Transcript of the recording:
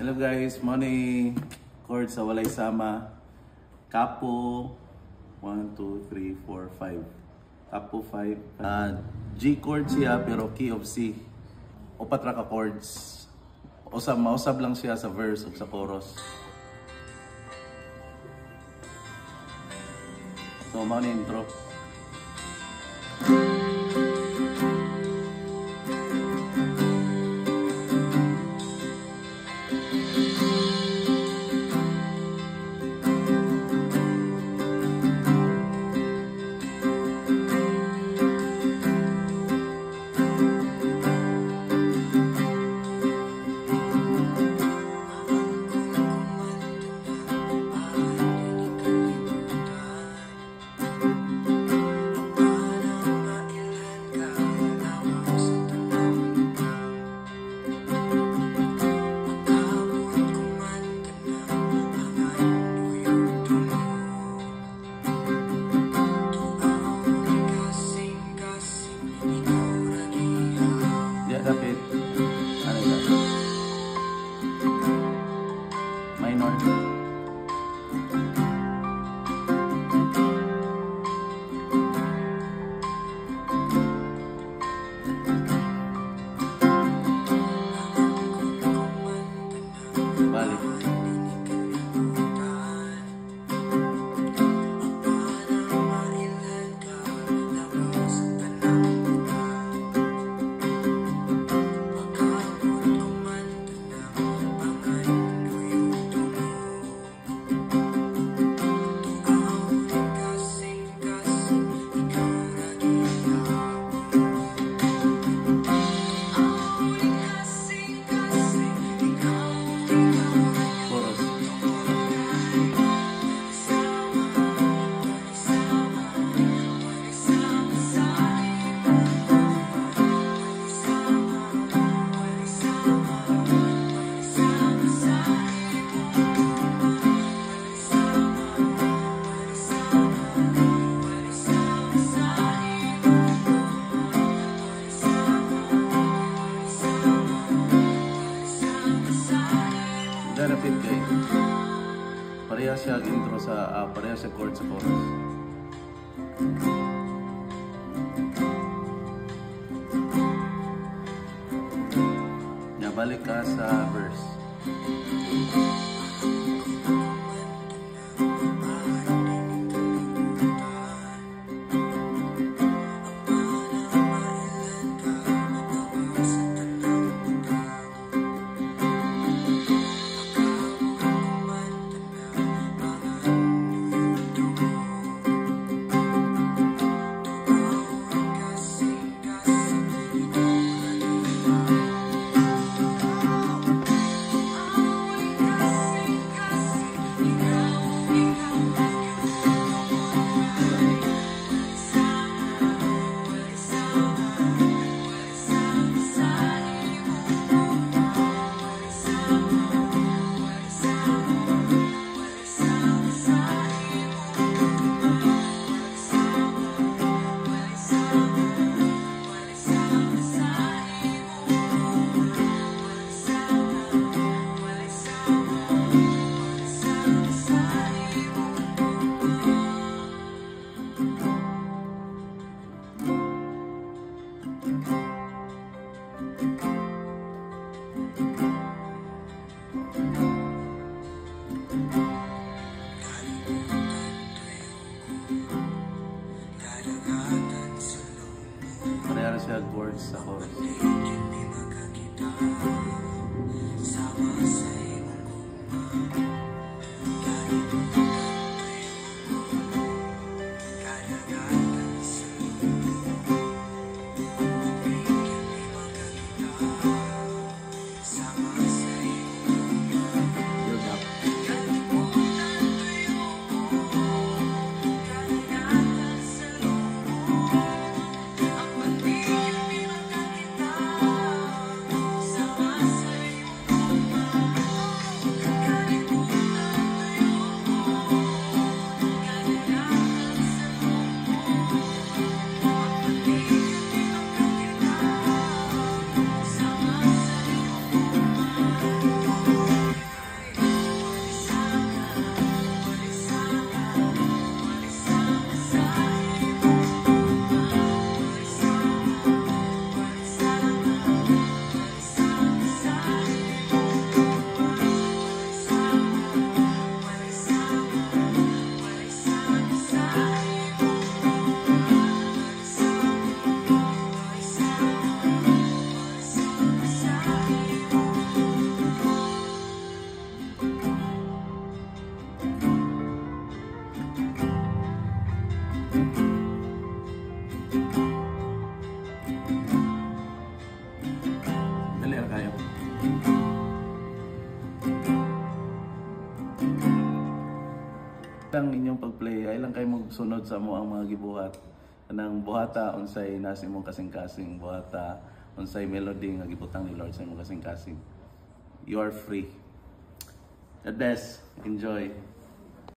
Hello guys, money chord sa walay sama. Capo 1, 2, 3, 4, 5. Capo 5. G chord siya pero key of C. Upat ra ka chords. Mausab lang siya sa verse o sa chorus. So mao ni intro. Dapat ano yan? Minor. Balik. Repeat kay pareha siya intro sa pareha siya chord sa chorus. Balik ka sa verse. Pareha siya chords sa chorus. Lang inyong pag-play ay lang kayo magsunod sa mo ang mga gibuhat nang buhata unsay nasa imong kasing-kasing buhata unsay melody nga gibutang ni Lord sa imong kasing-kasing. You are free. God bless. Enjoy.